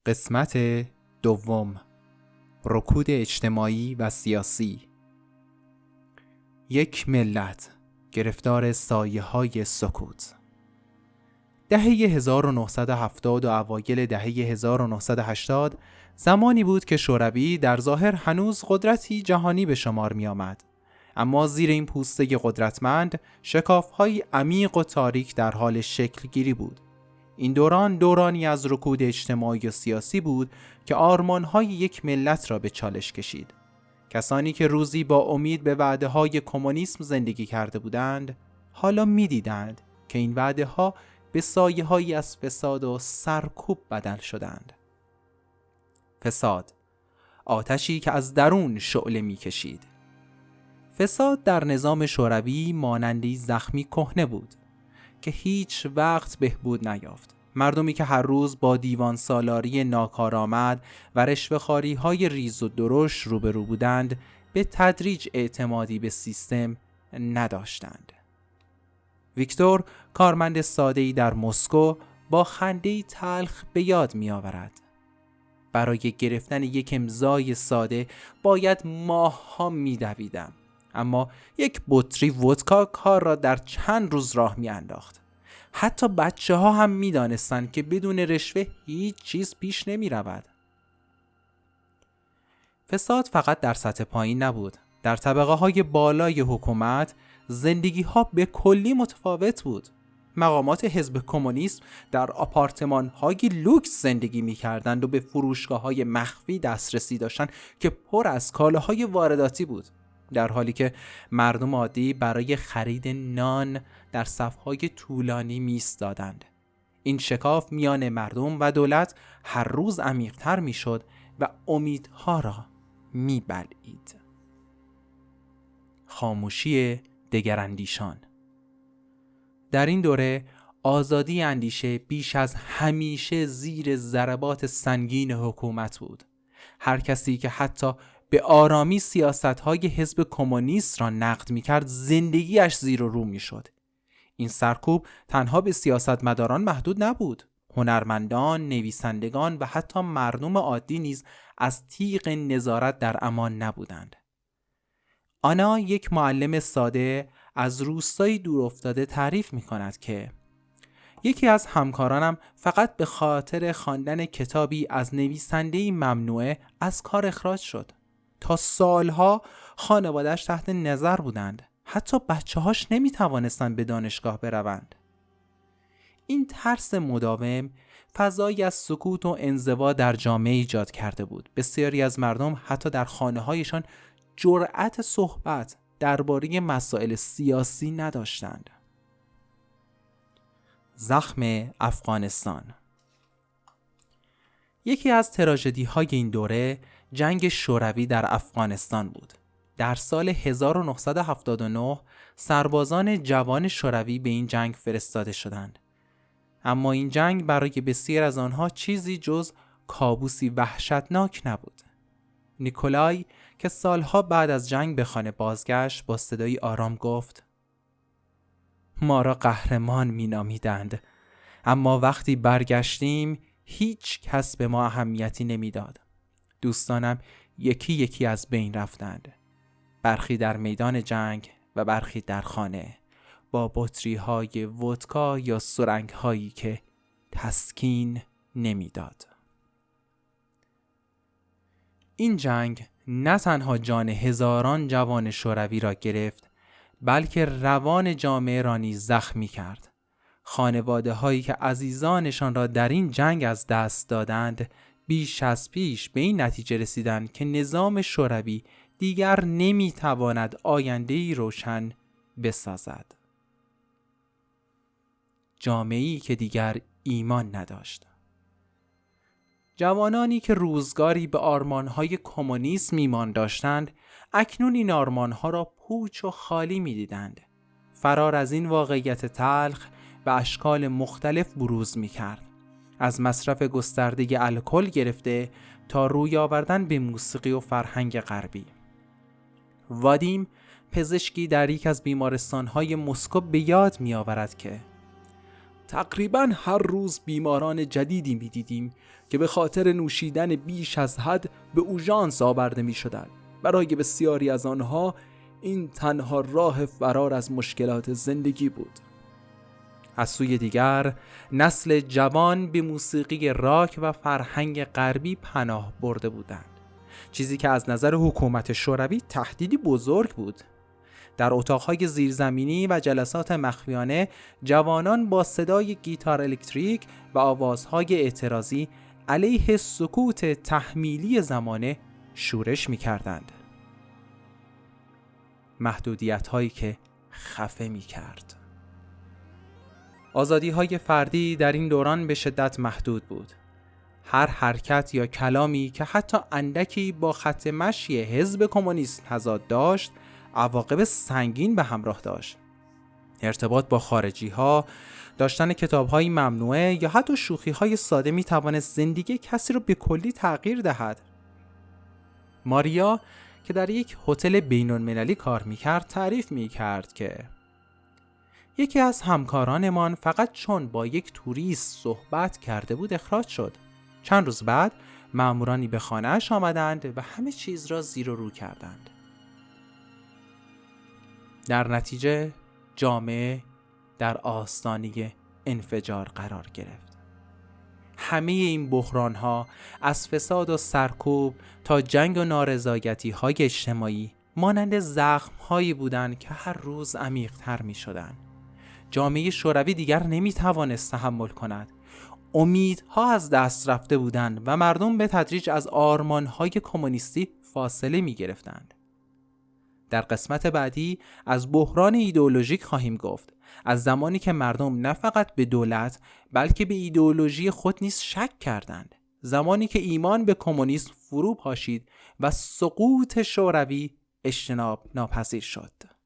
قسمت دوم، رکود اجتماعی و سیاسی. یک ملت گرفتار سایه‌های سکوت. دهه 1970 و اوایل دهه 1980 زمانی بود که شوروی در ظاهر هنوز قدرتی جهانی به شمار می آمد. اما زیر این پوسته قدرتمند شکاف‌های عمیق و تاریک در حال شکل گیری بود. این دورانی از رکود اجتماعی و سیاسی بود که آرمان‌های یک ملت را به چالش کشید. کسانی که روزی با امید به وعده‌های کمونیسم زندگی کرده بودند، حالا می‌دیدند که این وعده‌ها به سایه‌هایی از فساد و سرکوب بدل شدند. فساد، آتشی که از درون شعله می‌کشید. فساد در نظام شوروی مانندی زخمی کهنه بود که هیچ وقت بهبود نیافت. مردمی که هر روز با دیوان سالاری ناکارآمد و رشوه‌خواری‌های ریز و درشت روبرو بودند، به تدریج اعتمادی به سیستم نداشتند. ویکتور، کارمند ساده‌ای در مسکو، با خنده‌ای تلخ به یاد می‌آورد: برای گرفتن یک امضای ساده باید ماه‌ها می‌دویدم، اما یک بطری ودکا کار را در چند روز راه می‌انداخت. حتی بچه‌ها هم می‌دانستند که بدون رشوه هیچ چیز پیش نمی‌رود. فساد فقط در سطح پایین نبود. در طبقه‌های بالای حکومت زندگی‌ها به کلی متفاوت بود. مقامات حزب کمونیسم در آپارتمان‌های لوکس زندگی می‌کردند و به فروشگاه‌های مخفی دسترسی داشتند که پر از کالاهای وارداتی بود، در حالی که مردم عادی برای خرید نان در صف‌های طولانی می‌ایستادند. این شکاف میان مردم و دولت هر روز عمیق‌تر می‌شد و امیدها را می‌بلعید. خاموشی دگراندیشان. در این دوره آزادی اندیشه بیش از همیشه زیر ضربات سنگین حکومت بود. هر کسی که حتی به آرامی سیاست‌های حزب کمونیست را نقد می‌کرد، زندگیش زیر و رو می‌شد. این سرکوب تنها به سیاستمداران محدود نبود. هنرمندان، نویسندگان و حتی مردم عادی نیز از تیغ نظارت در امان نبودند. آنا، یک معلم ساده از روستایی دورافتاده، تعریف می‌کند که یکی از همکارانم فقط به خاطر خواندن کتابی از نویسنده‌ای ممنوعه از کار اخراج شد. تا سالها خانواده‌اش تحت نظر بودند. حتی بچه‌هاش نمی‌توانستند به دانشگاه بروند. این ترس مداوم فضایی از سکوت و انزوا در جامعه ایجاد کرده بود. بسیاری از مردم حتی در خانه‌هایشان جرأت صحبت درباره مسائل سیاسی نداشتند. زخم افغانستان. یکی از تراژدی‌های این دوره جنگ شوروی در افغانستان بود. در سال 1979 سربازان جوان شوروی به این جنگ فرستاده شدند. اما این جنگ برای بسیار از آنها چیزی جز کابوسی وحشتناک نبود. نیکولای که سالها بعد از جنگ به خانه بازگشت، با صدایی آرام گفت: ما را قهرمان می‌نامیدند، اما وقتی برگشتیم هیچ کس به ما اهمیتی نمیداد. دوستانم یکی یکی از بین رفتند، برخی در میدان جنگ و برخی در خانه، با بطری‌های ودکا یا سرنگ‌هایی که تسکین نمیداد. این جنگ نه تنها جان هزاران جوان شوروی را گرفت، بلکه روان جامعه را نیز زخمی کرد. خانواده هایی که عزیزانشان را در این جنگ از دست دادند، بیش از پیش به این نتیجه رسیدند که نظام شوروی دیگر نمیتواند آینده‌ای روشن بسازد. جامعه‌ای که دیگر ایمان نداشت. جوانانی که روزگاری به آرمان‌های کمونیسم ایمان داشتند، اکنون این آرمان‌ها را پوچ و خالی می‌دیدند. فرار از این واقعیت تلخ به اشکال مختلف بروز می‌کرد. از مصرف گسترده الکل گرفته تا روی آوردن به موسیقی و فرهنگ غربی. وادیم، پزشکی در یک از بیمارستان‌های مسکو، به یاد می‌آورد که تقریباً هر روز بیماران جدیدی می‌دیدیم که به خاطر نوشیدن بیش از حد به اورژانس آورده می‌شدند. برای بسیاری از آنها این تنها راه فرار از مشکلات زندگی بود. از سوی دیگر نسل جوان به موسیقی راک و فرهنگ غربی پناه برده بودند، چیزی که از نظر حکومت شوروی تهدیدی بزرگ بود. در اتاقهای زیرزمینی و جلسات مخفیانه جوانان با صدای گیتار الکتریک و آوازهای اعتراضی علیه سکوت تحمیلی زمانه شورش می‌کردند. محدودیت‌هایی که خفه می‌کرد. آزادی‌های فردی در این دوران به شدت محدود بود. هر حرکت یا کلامی که حتی اندکی با خط مشی حزب کمونیست تضاد داشت، عواقب سنگین به همراه داشت. ارتباط با خارجی‌ها، داشتن کتاب‌های ممنوعه یا حتی شوخی‌های ساده می‌توانست زندگی کسی را به کلی تغییر دهد. ماریا که در یک هتل بین‌المللی کار می‌کرد تعریف می‌کرد که یکی از همکارانمان فقط چون با یک توریست صحبت کرده بود اخراج شد. چند روز بعد مامورانی به خانه‌اش آمدند و همه چیز را زیر و رو کردند. در نتیجه جامعه در آستانه انفجار قرار گرفت. همه این بحران‌ها از فساد و سرکوب تا جنگ و نارضایتی‌های اجتماعی مانند زخم‌هایی بودند که هر روز عمیق‌تر می‌شدند. جامعه شوروی دیگر نمی‌توانست تحمل کند. امیدها از دست رفته بودند و مردم به تدریج از آرمان‌های کمونیستی فاصله می‌گرفتند. در قسمت بعدی از بحران ایدئولوژیک خواهیم گفت، از زمانی که مردم نه فقط به دولت بلکه به ایدئولوژی خود نیز شک کردند، زمانی که ایمان به کمونیسم فرو پاشید و سقوط شوروی اجتناب ناپذیر شد.